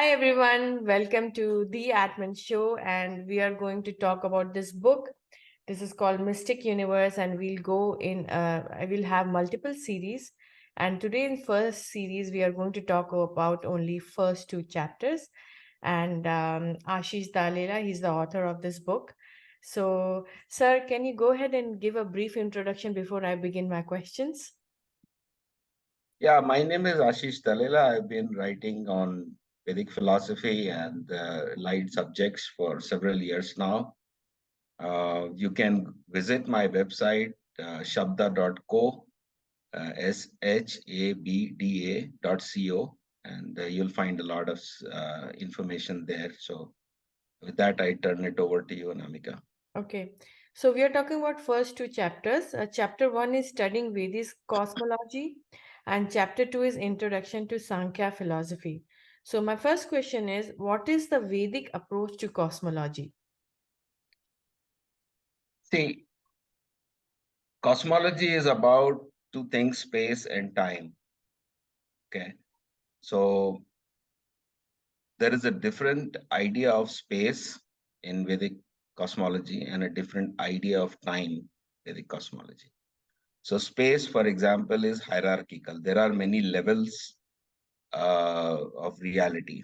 Hi everyone, welcome to the Atman Show, and we are going to talk about this book. This is called Mystic Universe, and we'll go in. I will have multiple series, and today in first series we are going to talk about only first two chapters. And Ashish Dalela, he's the author of this book. So, sir, can you go ahead and give a brief introduction before I begin my questions? Yeah, my name is Ashish Dalela. I've been writing on Vedic philosophy and light subjects for several years now. You can visit my website, shabda.co, shabda.co, and you'll find a lot of information there. So, with that, I turn it over to you, Anamika. Okay, so we are talking about first two chapters. Chapter one is studying Vedic cosmology, and chapter two is introduction to Sankhya philosophy. So my first question is, what is the Vedic approach to cosmology? See, cosmology is about two things, space and time. Okay. So, there is a different idea of space in Vedic cosmology and a different idea of time in Vedic cosmology. So, space, for example, is hierarchical. There are many levels of reality.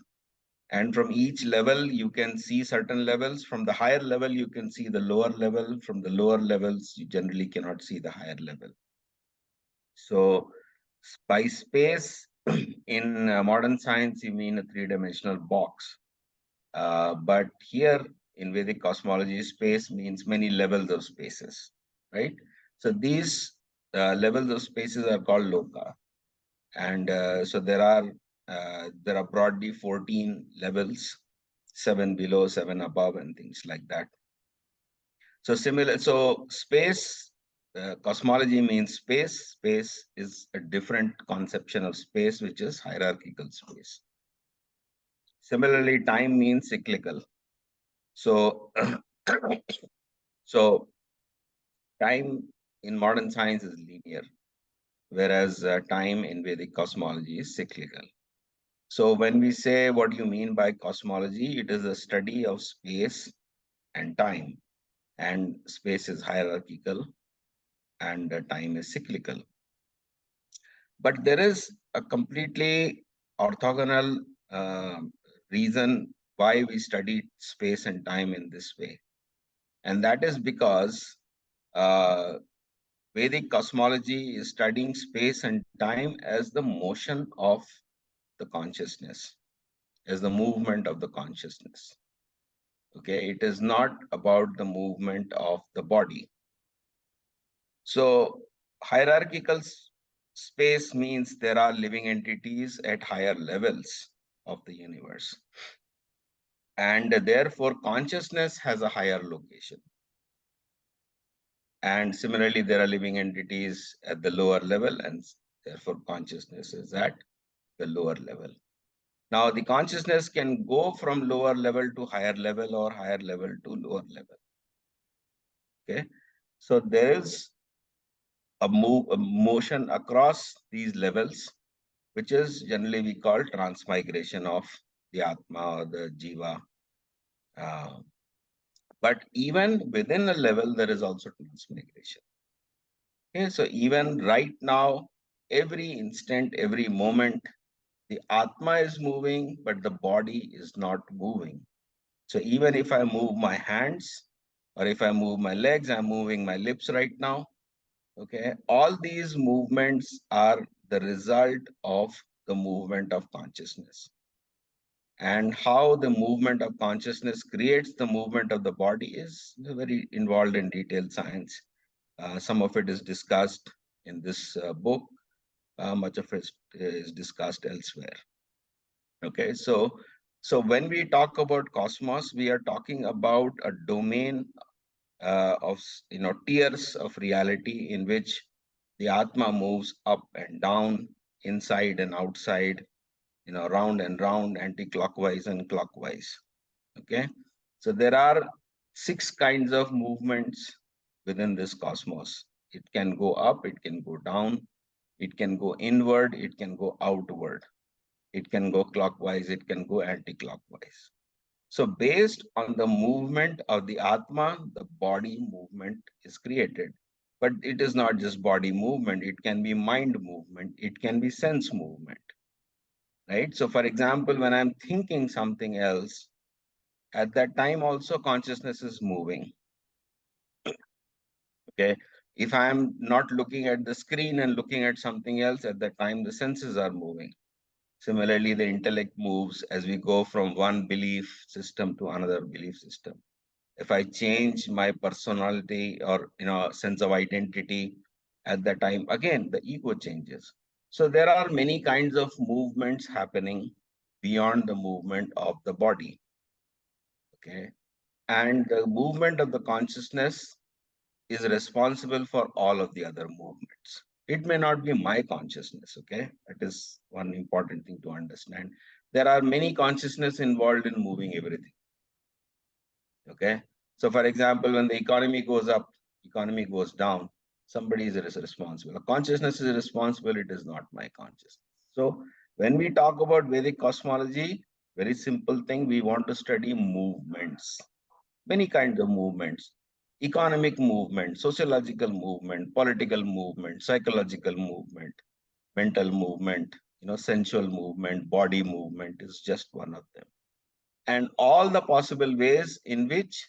And from each level, you can see certain levels. From the higher level, you can see the lower level. From the lower levels, you generally cannot see the higher level. So, by space, in modern science, you mean a three-dimensional box. But here in Vedic cosmology, space means many levels of spaces, right? So these levels of spaces are called loka, and so there are broadly 14 levels, seven below, seven above, and things like that. So similar, so space cosmology means space. Space is a different conception of space, which is hierarchical space. Similarly, time means cyclical. So, so time in modern science is linear, whereas time in Vedic cosmology is cyclical. So when we say what do you mean by cosmology, it is a study of space and time, and space is hierarchical and time is cyclical. But there is a completely orthogonal uh, reason why we study space and time in this way, and that is because uh, Vedic cosmology is studying space and time as the motion of the consciousness, as the movement of the consciousness. Okay, it is not about the movement of the body. So, hierarchical space means there are living entities at higher levels of the universe. And therefore, consciousness has a higher location. And similarly, there are living entities at the lower level, and therefore, consciousness is at the lower level. Now, the consciousness can go from lower level to higher level or higher level to lower level. Okay, so there is a motion across these levels, which is generally we call transmigration of the Atma or the Jiva. Uh, but even within a level, there is also transmigration. Okay, so even right now, every instant, every moment, the Atma is moving, but the body is not moving. So even if I move my hands or if I move my legs, I'm moving my lips right now. Okay. All these movements are the result of the movement of consciousness. And how the movement of consciousness creates the movement of the body is very involved in detailed science. Some of it is discussed in this book. Much of it is discussed elsewhere. Okay, so when we talk about cosmos, we are talking about a domain of tiers of reality in which the Atma moves up and down, inside and outside, round and round, anti-clockwise and clockwise. Okay, so there are 6 kinds of movements within this cosmos. It can go up, it can go down, it can go inward, it can go outward. It can go clockwise, it can go anti-clockwise. So based on the movement of the Atma, the body movement is created. But it is not just body movement, it can be mind movement, it can be sense movement, right? So for example, when I'm thinking something else, at that time also consciousness is moving, okay? If I'm not looking at the screen and looking at something else, at that time the senses are moving. Similarly, the intellect moves as we go from one belief system to another belief system. If I change my personality or sense of identity, at that time again the ego changes. So there are many kinds of movements happening beyond the movement of the body. Okay. And the movement of the consciousness is responsible for all of the other movements. It may not be my consciousness, okay? That is one important thing to understand. There are many consciousness involved in moving everything, okay? So for example, when the economy goes up, economy goes down, somebody is responsible. A consciousness is responsible, it is not my consciousness. So when we talk about Vedic cosmology, very simple thing, we want to study movements, many kinds of movements: economic movement, sociological movement, political movement, psychological movement, mental movement, sensual movement, body movement is just one of them. And all the possible ways in which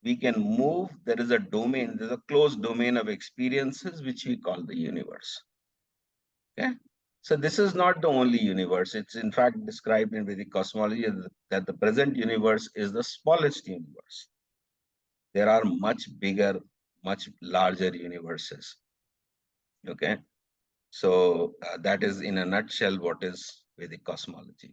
we can move, there is a domain, there's a closed domain of experiences which we call the universe. Okay? So this is not the only universe. It's in fact described in Vedic cosmology that the present universe is the smallest universe. There are much bigger, much larger universes. Okay. So that is in a nutshell what is Vedic cosmology.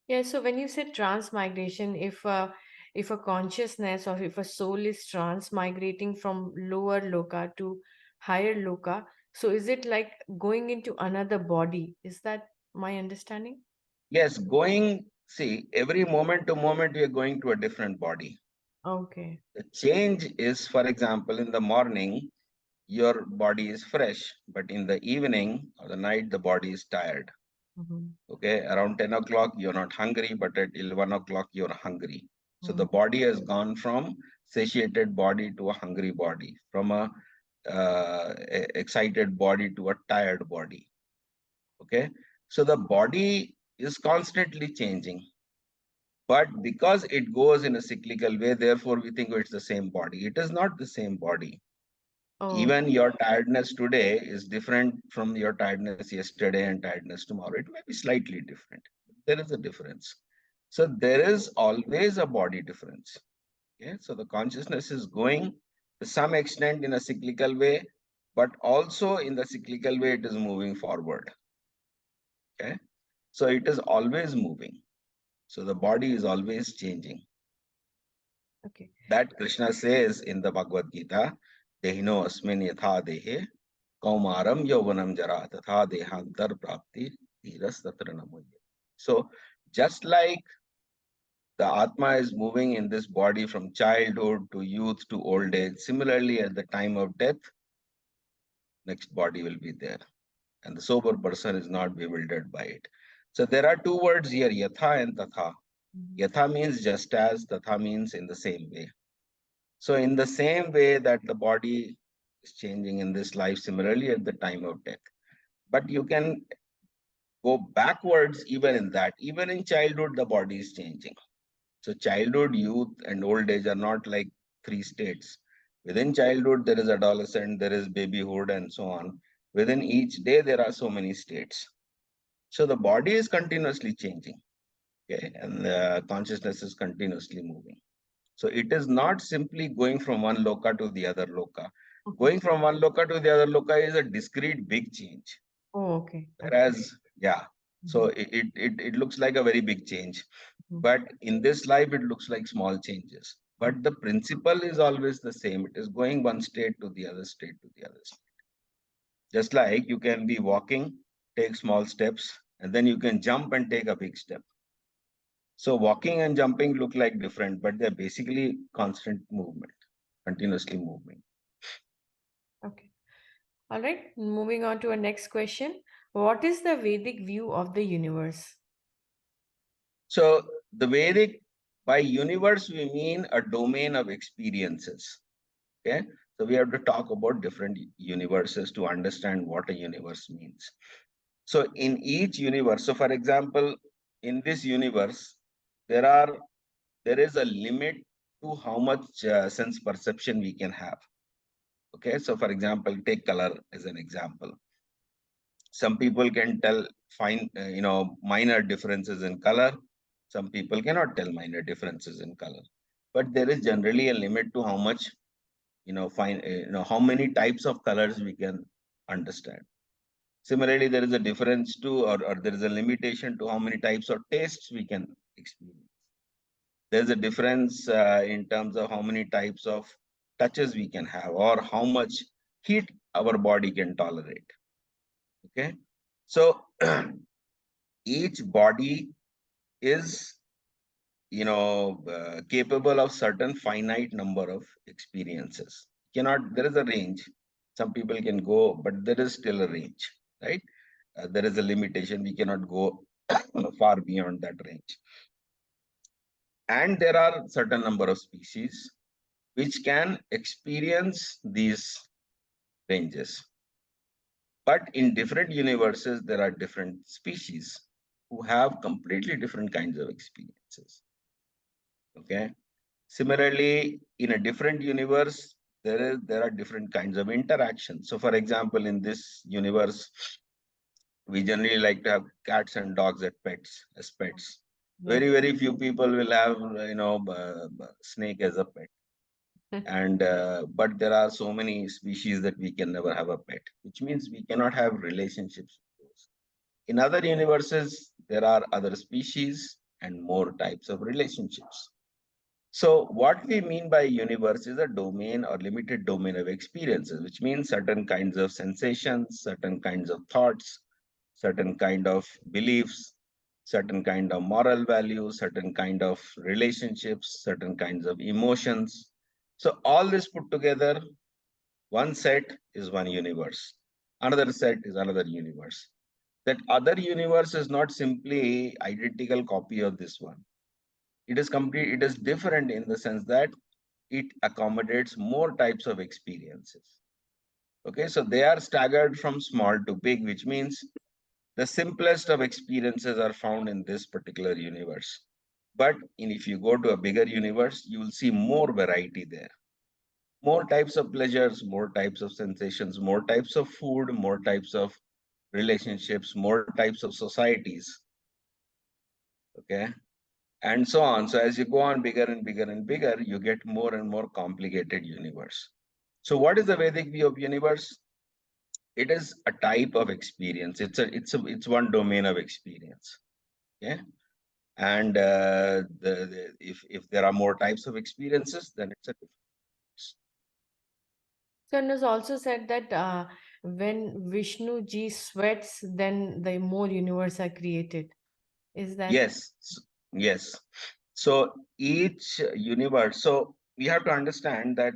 Yeah, so when you said transmigration, if a consciousness or if a soul is transmigrating from lower loka to higher loka, so is it like going into another body? Is that my understanding? Yes, see, every moment to moment, we are going to a different body. Okay. The change is, for example, in the morning, your body is fresh, but in the evening or the night, the body is tired. Mm-hmm. Okay, around 10 o'clock, you're not hungry, but at 11 o'clock, you're hungry. So the Mm-hmm. body has gone from satiated body to a hungry body, from a excited body to a tired body. Okay, so the body is constantly changing, but because it goes in a cyclical way, therefore we think it's the same body. It is not the same body. Oh, Even your tiredness today is different from your tiredness yesterday and tiredness tomorrow. It may be slightly different. There is a difference. So there is always a body difference. Okay, so the consciousness is going to some extent in a cyclical way, but also in the cyclical way, it is moving forward. Okay, so it is always moving. So the body is always changing. okay. That Krishna says in the Bhagavad Gita, Dehino asmin yatha dehe, Kaumaram yauvanam jara, tatha dehantar prapti, dhiras tatra namudya. So just like the Atma is moving in this body from childhood to youth to old age, similarly at the time of death, next body will be there. And the sober person is not bewildered by it. So there are two words here, yatha and tatha. Mhm. Yatha means just as, tatha means in the same way. So in the same way that the body is changing in this life, similarly at the time of death. But you can go backwards even in that. Even in childhood, the body is changing. So childhood, youth, and old age are not like three states. Within childhood, there is adolescent, there is babyhood, and so on. Within each day, there are so many states. So the body is continuously changing, okay, and the consciousness is continuously moving. So it is not simply going from one loka to the other loka. Okay. Going from one loka to the other loka is a discrete big change. Oh, okay. Okay. Whereas, yeah, so Mhm. it looks like a very big change. Mhm. But in this life, it looks like small changes. Okay. But the principle is always the same. It is going one state to the other state to the other state. Just like you can be walking, take small steps, and then you can jump and take a big step. So walking and jumping look like different, but they're basically constant movement, continuously moving. Okay. All right. Moving on to our next question. What is the Vedic view of the universe? So the Vedic, by universe, we mean a domain of experiences. Okay. So we have to talk about different universes to understand what a universe means. So in each universe, so for example, in this universe, there is a limit to how much sense perception we can have. Okay. So for example, take color as an example. Some people can tell fine, minor differences in color. Some people cannot tell minor differences in color. But there is generally a limit to how much, how many types of colors we can understand. Similarly, there is a difference to, or there is a limitation to how many types of tastes we can experience. There's a difference in terms of how many types of touches we can have, or how much heat our body can tolerate. Okay. So each body is capable of certain finite number of experiences. Cannot, there is a range. Some people can go, but there is still a range, right? There is a limitation. We cannot go far beyond that range. And there are certain number of species which can experience these ranges. But in different universes, there are different species who have completely different kinds of experiences. Okay. Similarly, in a different universe, there are different kinds of interactions. So, for example, in this universe, we generally like to have cats and dogs as pets. Yes. Very few people will have snake as a pet. And but there are so many species that we can never have a pet, which means we cannot have relationships with those. In other universes, there are other species and more types of relationships. So what we mean by universe is a domain or limited domain of experiences, which means certain kinds of sensations, certain kinds of thoughts, certain kind of beliefs, certain kind of moral values, certain kind of relationships, certain kinds of emotions. So all this put together, one set is one universe. Another set is another universe. That other universe is not simply identical copy of this one. It is complete, it is different in the sense that it accommodates more types of experiences. Okay, so they are staggered from small to big, which means the simplest of experiences are found in this particular universe. But if you go to a bigger universe, you will see more variety there. More types of pleasures, more types of sensations, more types of food, more types of relationships, more types of societies. Okay, and so on. So as you go on bigger and bigger and bigger, you get more and more complicated universe. So what is the Vedic view of universe? It is a type of experience. It's one domain of experience. Okay, and if there are more types of experiences, then it's a different. So it was also said that when Vishnu ji sweats, then the more universe are created. Is that? Yes, yes. So each universe. So we have to understand that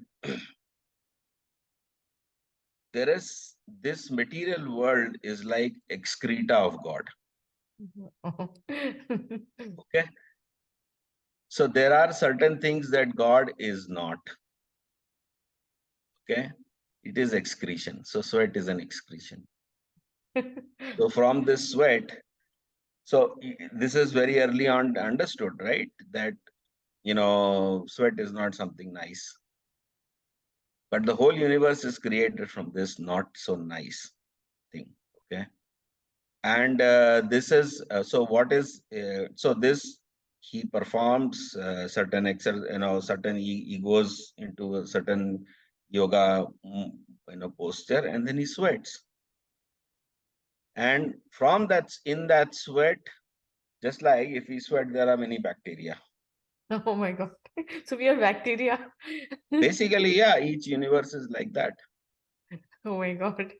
there is this material world is like excreta of God. Okay. So there are certain things that God is not. Okay. It is excretion. So sweat is an excretion. So from this sweat, so this is very early on understood, right? That sweat is not something nice. But the whole universe is created from this not so nice thing. Okay. And this is so what is so this he performs certain certain he goes into a certain yoga posture, and then he sweats, and from that, in that sweat, just like if he sweat, there are many bacteria. Oh my God. So we are bacteria. Basically, yeah, each universe is like that. Oh my God.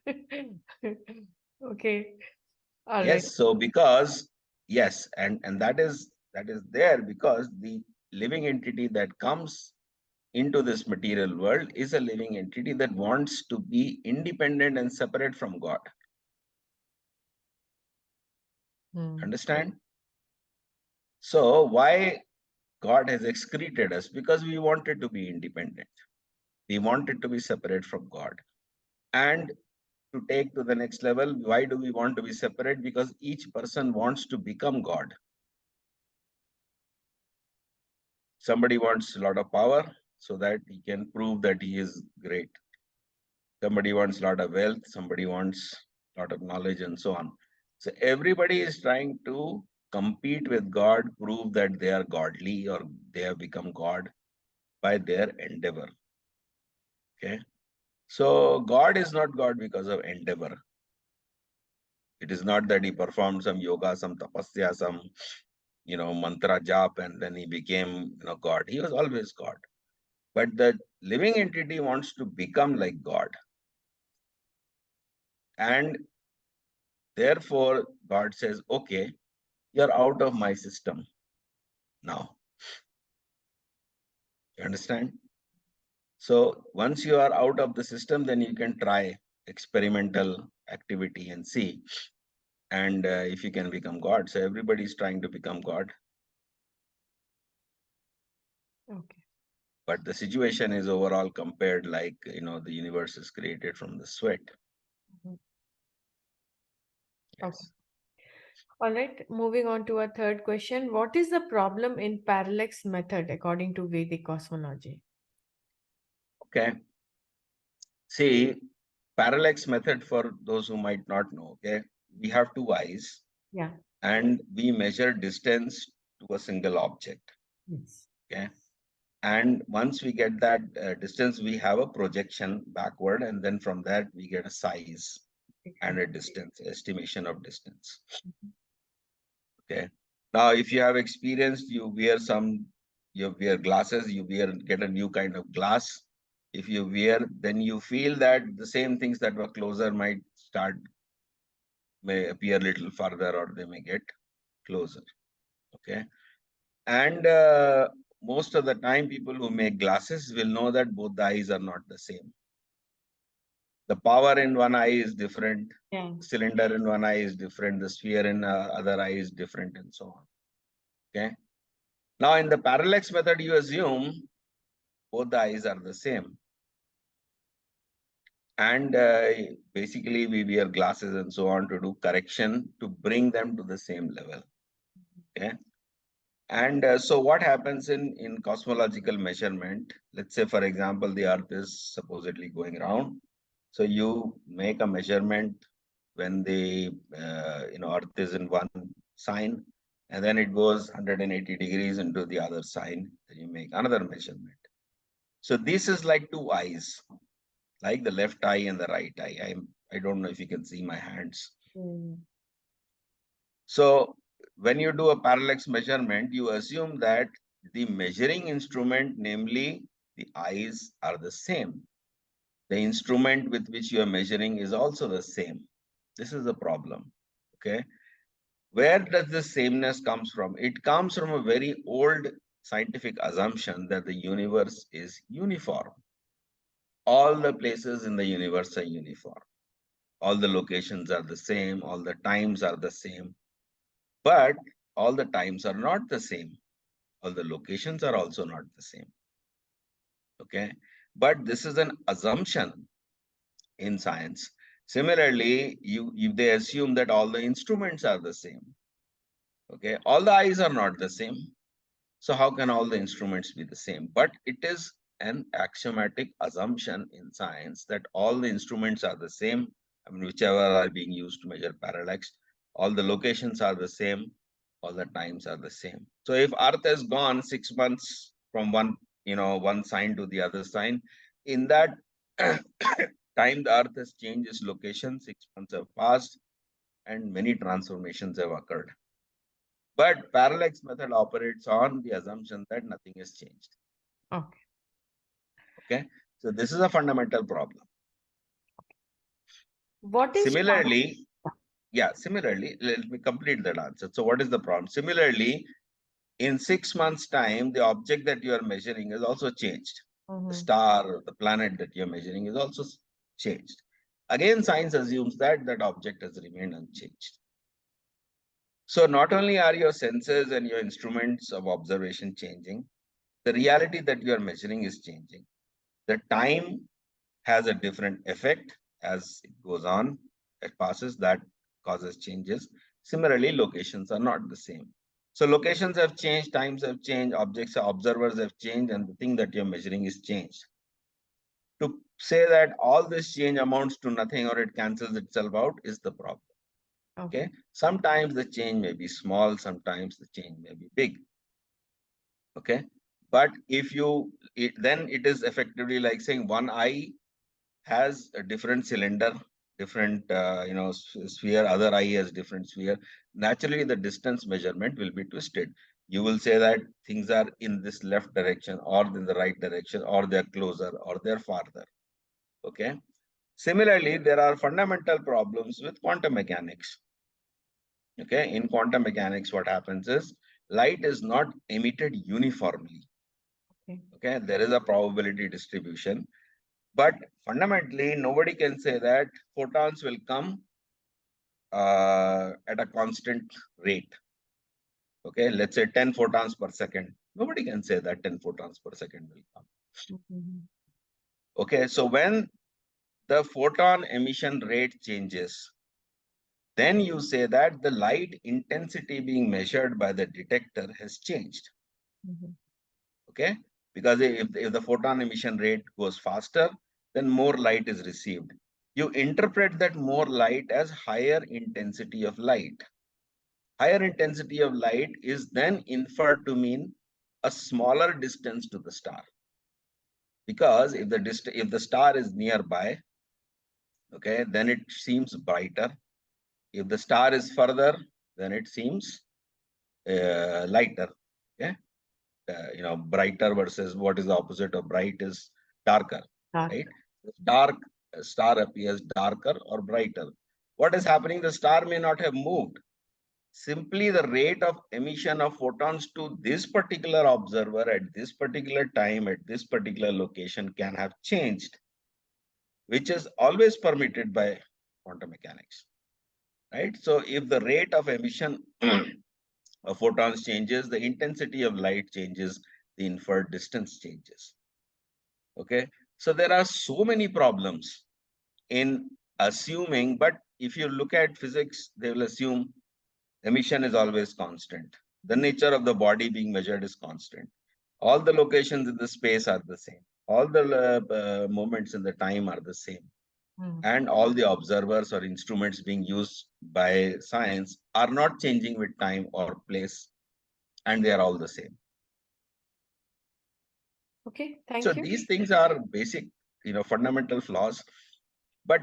Okay. All right. Yes, so because yes, and that is there because the living entity that comes into this material world is a living entity that wants to be independent and separate from God. Understand? So why God has excreted us? Because we wanted to be independent. We wanted to be separate from God. And to take to the next level, why do we want to be separate? Because each person wants to become God. Somebody wants a lot of power so that he can prove that he is great. Somebody wants a lot of wealth, somebody wants a lot of knowledge, and so on. So everybody is trying to compete with God, prove that they are godly or they have become God by their endeavor. Okay. So God is not God because of endeavor. It is not that he performed some yoga, some tapasya, some mantra jap, and then he became God. He was always God. But the living entity wants to become like God. And therefore, God says, okay, you're out of my system now. You understand? So once you are out of the system, then you can try experimental activity and see. And if you can become God. So everybody is trying to become God. Okay. But the situation is overall compared like, the universe is created from the sweat. Okay. Yes. All right. Moving on to our third question. What is the problem in parallax method according to Vedic cosmology? Okay. See, parallax method, for those who might not know, okay, we have two eyes Yeah. and we measure distance to a single object. Yes. Okay. And once we get that distance, we have a projection backward, and then from that we get a size and a distance, estimation of distance. Okay. Now, if you have experienced, you wear glasses, get a new kind of glass. If you wear, then you feel that the same things that were closer may appear a little further, or they may get closer. Okay. And most of the time, people who make glasses will know that both the eyes are not the same. The power in one eye is different. Yeah. Cylinder in one eye is different. The sphere in other eye is different, and so on. Okay. Now, in the parallax method, you assume both the eyes are the same. And basically, we wear glasses and so on to do correction to bring them to the same level. Okay. And so what happens in cosmological measurement, let's say, for example, the Earth is supposedly going around. So you make a measurement when the Earth is in one sign, and then it goes 180 degrees into the other sign. Then you make another measurement. So this is like two eyes, like the left eye and the right eye. I don't know if you can see my hands. So when you do a parallax measurement, you assume that the measuring instrument, namely the eyes, are the same. The instrument with which you are measuring is also the same. This is the problem. Okay. Where does this sameness comes from? It comes from a very old scientific assumption that the universe is uniform. All the places in the universe are uniform. All the locations are the same. All the times are the same. But all the times are not the same. All the locations are also not the same. Okay. But this is an assumption in science. Similarly, they assume that all the instruments are the same. Okay. All the eyes are not the same. So how can all the instruments be the same? But it is an axiomatic assumption in science that all the instruments are the same. I mean, whichever are being used to measure parallax, all the locations are the same, all the times are the same. So if Earth has gone 6 months from one sign to the other sign, in that time the Earth has changed its location, 6 months have passed, and many transformations have occurred. But parallax method operates on the assumption that nothing has changed. Okay. Okay. So this is a fundamental problem. What is Similarly, let me complete that answer. So what is the problem? Similarly, in 6 months' time, the object that you are measuring is also changed. The star or the planet that you're measuring is also changed. Again, science assumes that that object has remained unchanged. So not only are your senses and your instruments of observation changing, the reality that you are measuring is changing. The time has a different effect as it goes on, it passes, that causes changes. Similarly, locations are not the same. So locations have changed, times have changed, objects, observers have changed, and the thing that you're measuring is changed. To say that all this change amounts to nothing or it cancels itself out is the problem. Okay. Sometimes the change may be small, sometimes the change may be big. Okay. But if you, then it is effectively like saying one eye has a different cylinder, different sphere, other eye has different sphere. Naturally, the distance measurement will be twisted. You will say that things are in this left direction or in the right direction, or they're closer or they're farther. Okay. Similarly, there are fundamental problems with quantum mechanics. Okay. In quantum mechanics, what happens is light is not emitted uniformly. Okay. There is a probability distribution. But fundamentally, nobody can say that photons will come at a constant rate. Okay, let's say 10 photons per second. Nobody can say that 10 photons per second will come. Okay, so when the photon emission rate changes, then you say that the light intensity being measured by the detector has changed. Okay, because if the photon emission rate goes faster, then more light is received. You interpret that more light as higher intensity of light. Higher intensity of light is then inferred to mean a smaller distance to the star. Because if the star is nearby, okay, then it seems brighter. If the star is further, then it seems lighter. Okay, brighter versus what is the opposite of bright is darker. Right? Dark star appears darker or brighter. What is happening? The star may not have moved. Simply the rate of emission of photons to this particular observer at this particular time at this particular location can have changed, which is always permitted by quantum mechanics. Right? So if the rate of emission of photons changes, the intensity of light changes, the inferred distance changes. Okay, so there are so many problems in assuming, but if you look at physics, they will assume emission is always constant. The nature of the body being measured is constant. All the locations in the space are the same. All the moments in the time are the same. And all the observers or instruments being used by science are not changing with time or place, and they are all the same. Okay, thank you. So these things are basic, fundamental flaws. But,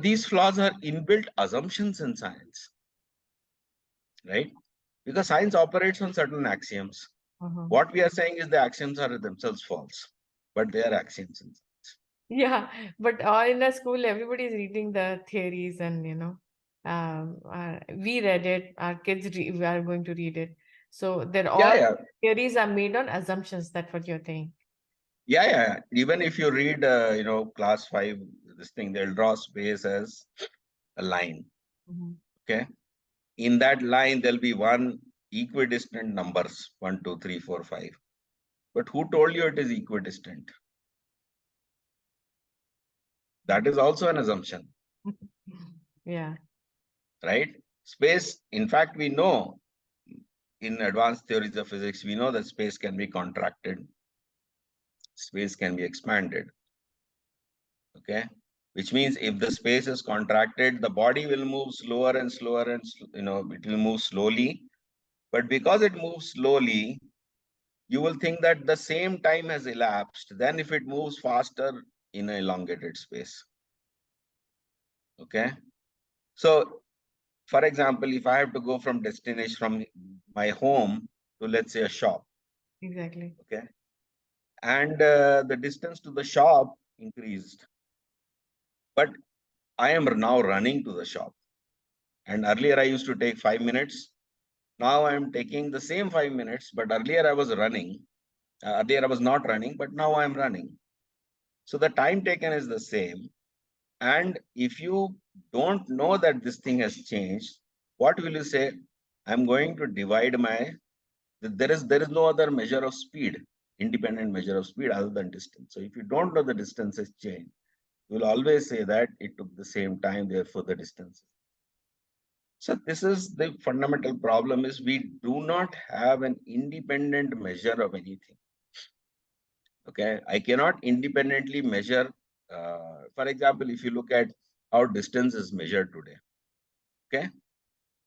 these flaws are inbuilt assumptions in science, right? Because science operates on certain axioms. What we are saying is the axioms are themselves false, but they are axioms in science. Yeah, but in a school, everybody is reading the theories, and we read it. Our kids we are going to read it. So they're all theories are made on assumptions. That's what you're saying. Yeah. Even if you read, class 5, this thing, they'll draw space as a line. Okay. In that line, there'll be one equidistant numbers, 1, 2, 3, 4, 5. But who told you it is equidistant? That is also an assumption. Yeah. Right? Space, in fact, we know in advanced theories of physics, we know that space can be contracted. Space can be expanded. Okay. Which means if the space is contracted, the body will move slower and slower and, it will move slowly. But because it moves slowly, you will think that the same time has elapsed than if it moves faster in an elongated space. Okay. So, for example, if I have to go from destination, from my home to, let's say, a shop. Exactly. Okay. And the distance to the shop increased. But I am now running to the shop. And earlier I used to take 5 minutes. Now I am taking the same 5 minutes, but earlier I was running. Earlier I was not running, but now I am running. So the time taken is the same. And if you don't know that this thing has changed, what will you say? I'm going to divide my, there is no other measure of speed, independent measure of speed other than distance. So if you don't know the distance has changed, you will always say that it took the same time, therefore the distance. So this is the fundamental problem, is we do not have an independent measure of anything. Okay, I cannot independently measure. For example, if you look at how distance is measured today, okay,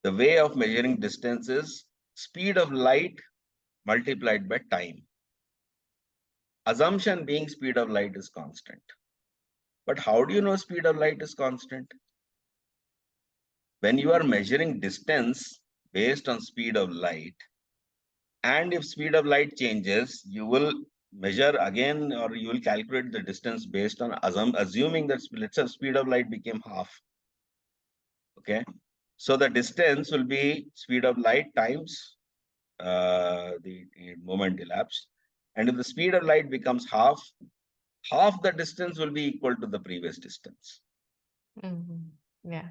the way of measuring distance is speed of light multiplied by time. Assumption being speed of light is constant. But how do you know speed of light is constant? When you are measuring distance based on speed of light, and if speed of light changes, you will measure again, or you will calculate the distance based on assuming that, let's say, speed of light became half. Okay, so the distance will be speed of light times the moment elapsed, and if the speed of light becomes half the distance will be equal to the previous distance. Yeah.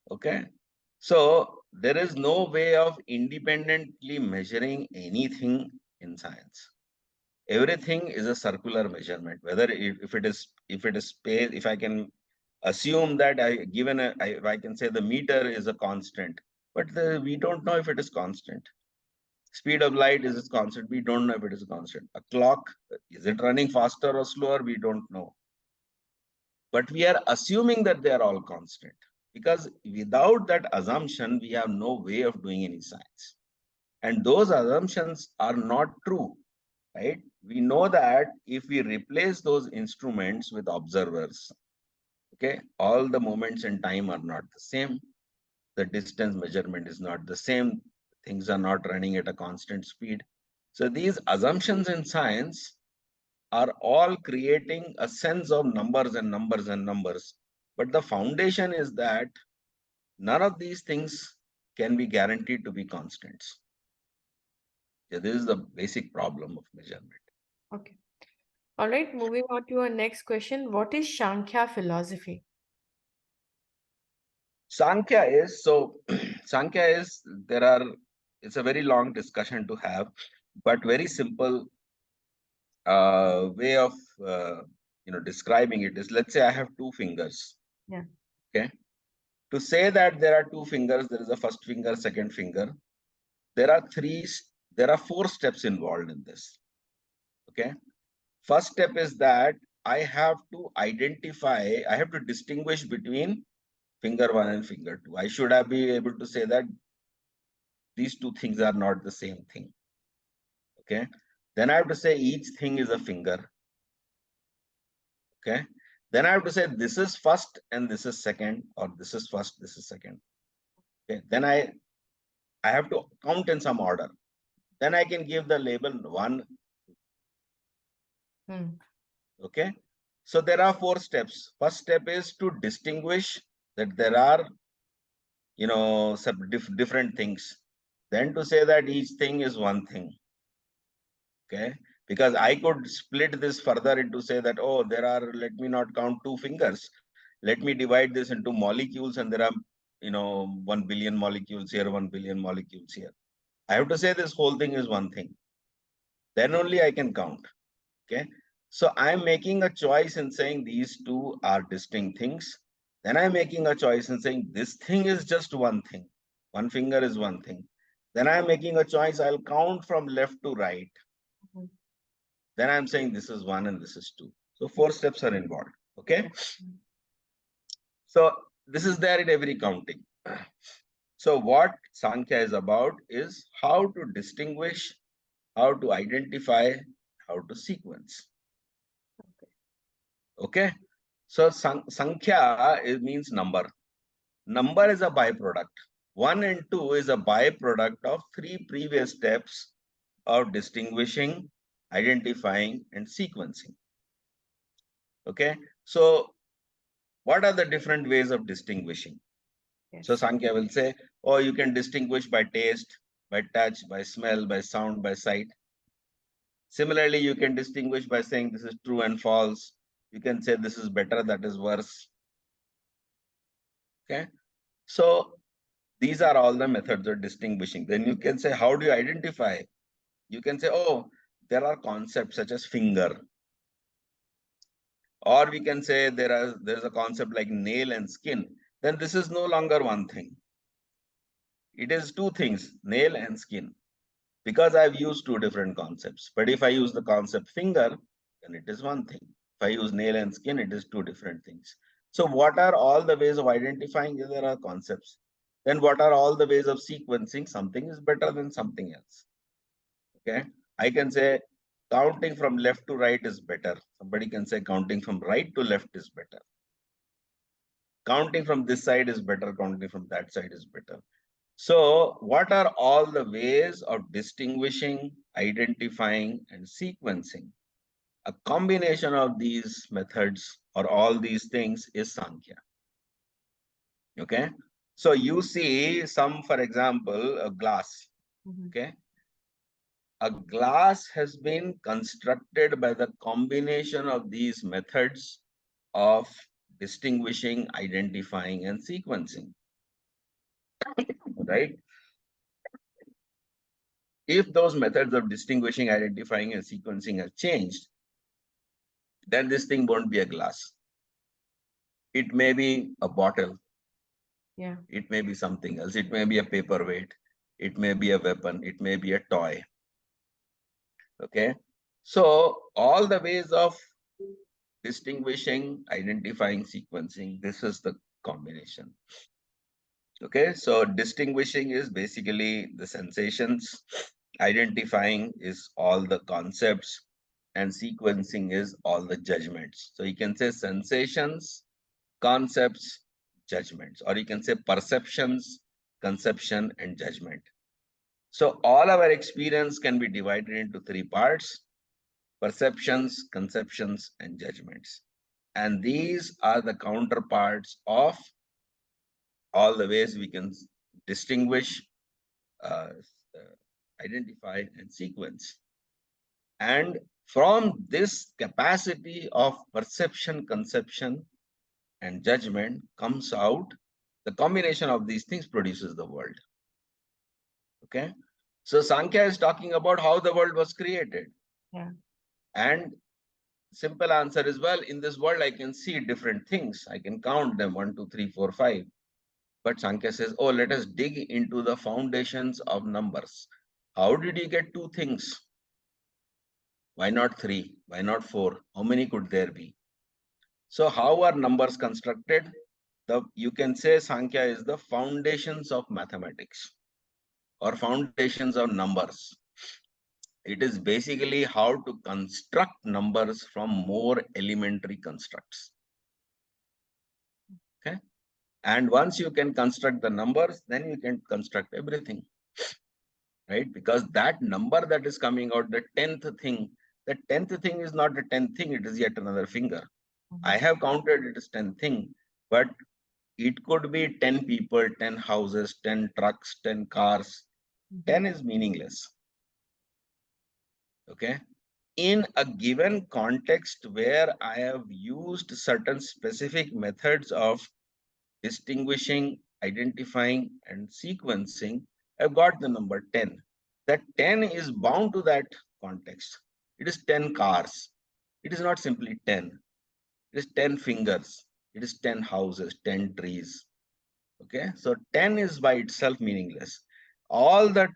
Okay, so there is no way of independently measuring anything in science. Everything is a circular measurement. Whether if it is space, if I can assume that I can say the meter is a constant, but we don't know if it is constant. Speed of light is constant. We don't know if it is constant. A clock, is it running faster or slower? We don't know. But we are assuming that they are all constant, because without that assumption, we have no way of doing any science. And those assumptions are not true, right? We know that if we replace those instruments with observers, okay, all the moments in time are not the same. The distance measurement is not the same. Things are not running at a constant speed. So these assumptions in science are all creating a sense of numbers and numbers and numbers. But the foundation is that none of these things can be guaranteed to be constants. Yeah, this is the basic problem of measurement. Okay. All right, moving on to our next question. What is Sankhya philosophy? Sankhya is, so Sankhya is, it's a very long discussion to have, but very simple way of describing it is, let's say I have two fingers. Yeah. Okay. To say that there are two fingers, there is a first finger, second finger. There are four steps involved in this. Okay. First step is that I have to distinguish between finger one and finger two. I should have be able to say that these two things are not the same thing. Okay. Then I have to say each thing is a finger. Okay. Then I have to say this is first and this is second, or this is first, this is second. Okay. Then I have to count in some order. Then I can give the label one. Okay. So there are four steps. First step is to distinguish that there are, some different things. Then to say that each thing is one thing. Okay. Because I could split this further into say that, oh, let me not count two fingers. Let me divide this into molecules, and there are, 1 billion molecules here, 1 billion molecules here. I have to say this whole thing is one thing. Then only I can count. Okay. So I'm making a choice in saying these two are distinct things. Then I'm making a choice in saying this thing is just one thing. One finger is one thing. Then I'm making a choice. I'll count from left to right. Then I'm saying this is one and this is two. So four steps are involved. Okay. So this is there in every counting. So what Sankhya is about is how to distinguish, how to identify, how to sequence. Okay. So Sankhya means number. Number is a byproduct. 1 and 2 is a byproduct of 3 previous steps of distinguishing, identifying, and sequencing. Okay. So what are the different ways of distinguishing? Yes. So Sankhya will say, oh, you can distinguish by taste, by touch, by smell, by sound, by sight. Similarly, you can distinguish by saying this is true and false. You can say this is better, that is worse. Okay. So These are all the methods of distinguishing. Then you can say, how do you identify? You can say, oh, there are concepts such as finger. Or we can say there's a concept like nail and skin. Then this is no longer one thing. It is two things, nail and skin. Because I've used two different concepts. But if I use the concept finger, then it is one thing. If I use nail and skin, it is two different things. So what are all the ways of identifying? There are concepts. Then what are all the ways of sequencing? Something is better than something else. Okay. I can say counting from left to right is better. Somebody can say counting from right to left is better. Counting from this side is better. Counting from that side is better. So what are all the ways of distinguishing, identifying, and sequencing? A combination of these methods or all these things is Sankhya. Okay. So you see some, for example, a glass. Okay. A glass has been constructed by the combination of these methods of distinguishing, identifying, and sequencing. Right? If those methods of distinguishing, identifying, and sequencing have changed, then this thing won't be a glass. It may be a bottle. Yeah. It may be something else. It may be a paperweight. It may be a weapon. It may be a toy. Okay. So all the ways of distinguishing, identifying, sequencing, this is the combination. Okay. So distinguishing is basically the sensations. Identifying is all the concepts. And sequencing is all the judgments. So you can say sensations, concepts, judgments, or you can say perceptions, conception, and judgment. So all our experience can be divided into three parts: perceptions, conceptions, and judgments. And these are the counterparts of all the ways we can distinguish, uh, identify, and sequence. And from this capacity of perception, conception, and judgment comes out, the combination of these things produces the world. Okay. So Sankhya is talking about how the world was created. Yeah. And simple answer is, well, in this world, I can see different things. I can count them 1, 2, 3, 4, 5. But Sankhya says, oh, let us dig into the foundations of numbers. How did you get two things? Why not three? Why not four? How many could there be? So how are numbers constructed? You can say Sankhya is the foundations of mathematics or foundations of numbers. It is basically how to construct numbers from more elementary constructs. Okay. And once you can construct the numbers, then you can construct everything. Right? Because that number that is coming out, the 10th thing, the 10th thing is not the 10th thing, it is yet another finger. I have counted it as 10th thing, but it could be 10 people, 10 houses, 10 trucks, 10 cars. 10 is meaningless. Okay. In a given context where I have used certain specific methods of distinguishing, identifying, and sequencing, I've got the number 10. That 10 is bound to that context. It is 10 cars. It is not simply 10. It is 10 fingers. It is 10 houses, 10 trees. Okay. So 10 is by itself meaningless. All the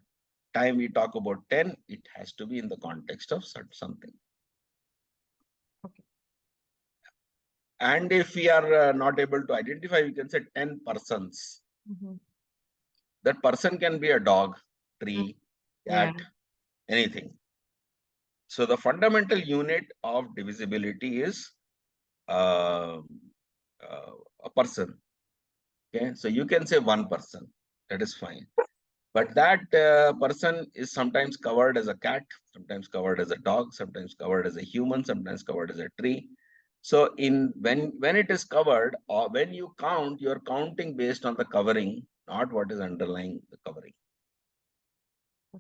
time we talk about 10, it has to be in the context of something. Okay. And if we are not able to identify, we can say 10 persons. That person can be a dog, tree, cat, anything. So the fundamental unit of divisibility is a person. Okay, so you can say one person, that is fine. But that person is sometimes covered as a cat, sometimes covered as a dog, sometimes covered as a human, sometimes covered as a tree. So when it is covered, or when you count, you're counting based on the covering, not what is underlying the covering.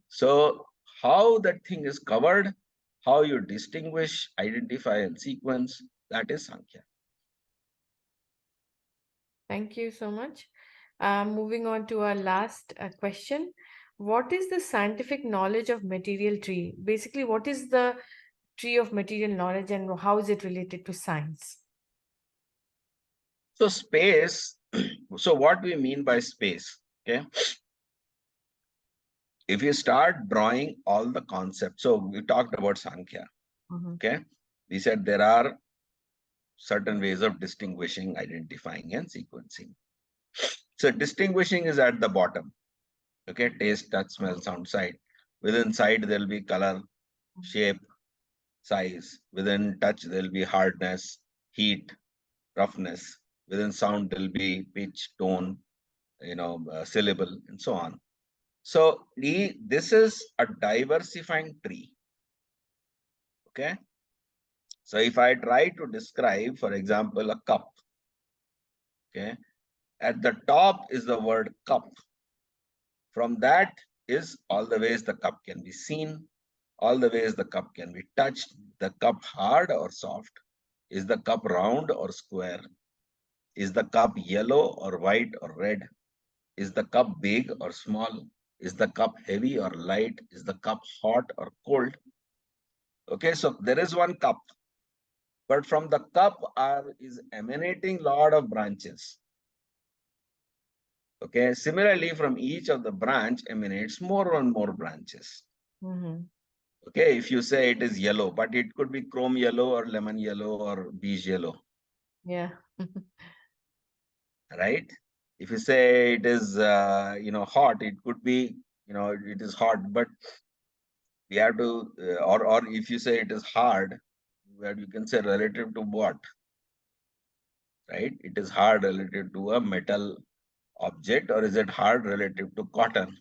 So how that thing is covered, how you distinguish, identify, and sequence, that is Sankhya. Thank you so much. Moving on to our last question. What is the scientific knowledge of material tree? Basically, what is the tree of material knowledge and how is it related to science? So space, so what we mean by space, okay? If you start drawing all the concepts, so we talked about Sankhya, Mhm. okay? We said there are certain ways of distinguishing, identifying, and sequencing. So distinguishing is at the bottom, okay? Taste, touch, smell, sound, sight. Within sight, there'll be color, shape, size. Within touch, there'll be hardness, heat, roughness. Within sound, there'll be pitch, tone, syllable, and so on. So this is a diversifying tree. Okay. So if I try to describe, for example, a cup, okay, at the top is the word cup. From that is all the ways the cup can be seen, all the ways the cup can be touched. The cup hard or soft? Is the cup round or square? Is the cup yellow or white or red? Is the cup big or small? Is the cup heavy or light? Is the cup hot or cold? Okay, so there is one cup, but from the cup is emanating lot of branches. Okay, similarly, from each of the branch emanates more and more branches. Mhm. Okay, if you say it is yellow, but it could be chrome yellow or lemon yellow or beige yellow, Yeah. right? If you say it is, hot, it could be, it is hot, but we have to, or if you say it is hard, where you can say relative to what, right? It is hard relative to a metal object, or is it hard relative to cotton?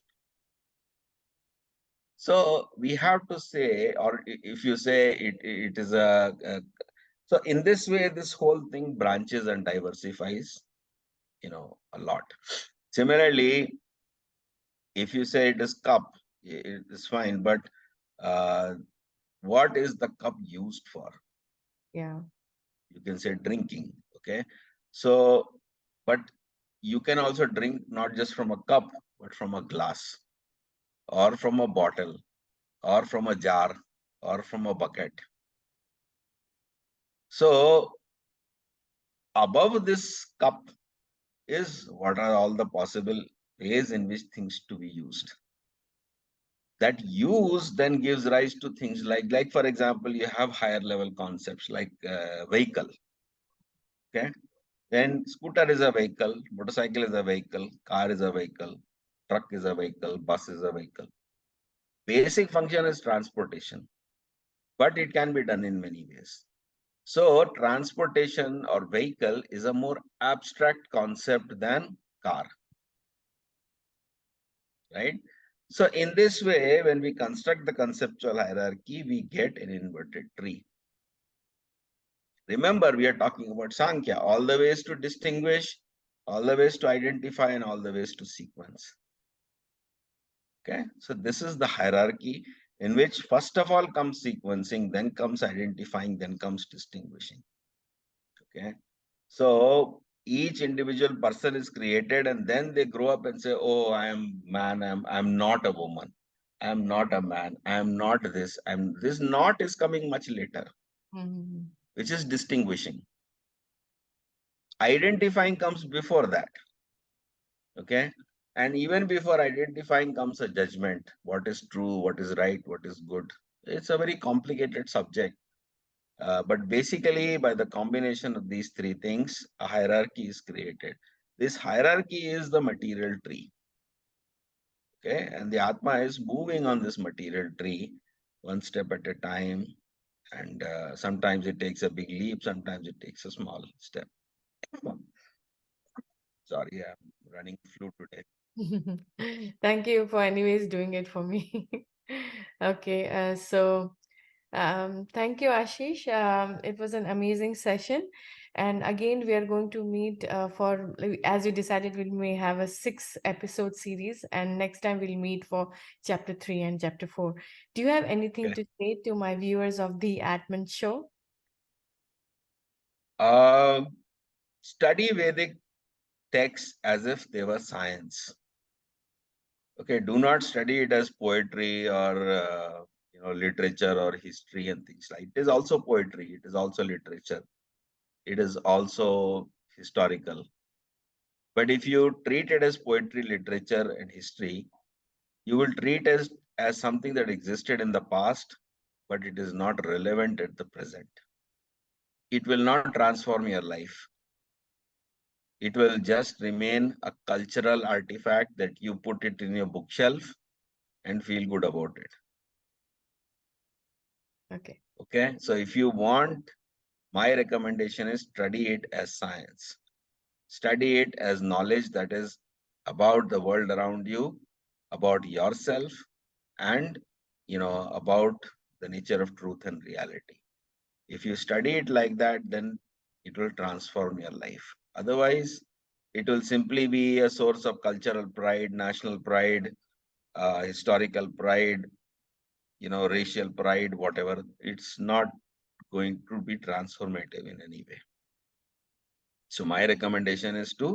So we have to say, or if you say it is so in this way, this whole thing branches and diversifies, a lot. Similarly, if you say it is cup, it is fine, but uh, what is the cup used for? Yeah. You can say drinking, okay? So, but you can also drink not just from a cup, but from a glass, or from a bottle, or from a jar, or from a bucket. So, above this cup is what are all the possible ways in which things to be used. That use then gives rise to things like for example, you have higher level concepts like vehicle. Okay, then scooter is a vehicle, motorcycle is a vehicle, car is a vehicle, truck is a vehicle, bus is a vehicle. Basic function is transportation, but it can be done in many ways. So transportation or vehicle is a more abstract concept than car, right? So in this way, when we construct the conceptual hierarchy, we get an inverted tree. Remember, we are talking about Sankhya, all the ways to distinguish, all the ways to identify, and all the ways to sequence. Okay, so this is the hierarchy in which first of all comes sequencing, then comes identifying, then comes distinguishing. Okay, so each individual person is created, and then they grow up and say, "Oh, I am man. I'm not a woman. I'm not a man. I'm not this. I'm this." Not is coming much later, Mhm. which is distinguishing. Identifying comes before that. Okay, and even before identifying comes a judgment: what is true, what is right, what is good. It's a very complicated subject. But basically, by the combination of these three things, a hierarchy is created. This hierarchy is the material tree. Okay, and the Atma is moving on this material tree one step at a time. And sometimes it takes a big leap, sometimes it takes a small step. Sorry, I'm running flu today. Thank you for anyways doing it for me. Okay, thank you, Ashish. It was an amazing session. And again, we are going to meet as you decided, we may have a 6 episode series, and next time we'll meet for chapter 3 and chapter 4. Do you have anything Okay. to say to my viewers of the Atman Show? Uh, Study Vedic texts as if they were science. Okay, do not study it as poetry or literature or history and things like. It is also poetry. It is also literature. It is also historical. But if you treat it as poetry, literature, and history, you will treat it as something that existed in the past, but it is not relevant at the present. It will not transform your life. It will just remain a cultural artifact that you put it in your bookshelf and feel good about it. Okay. Okay. So if you want, my recommendation is study it as science. Study it as knowledge that is about the world around you, about yourself, and about the nature of truth and reality. If you study it like that, then it will transform your life. Otherwise, it will simply be a source of cultural pride, national pride, historical pride, racial pride, whatever. It's not going to be transformative in any way. So my recommendation is to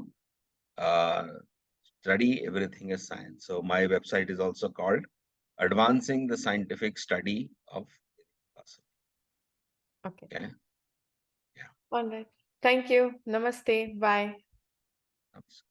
uh, study everything as science. So my website is also called Advancing the Scientific Study of Philosophy. Okay. Okay. Yeah. All right. Thank you. Namaste. Bye. Namaskar.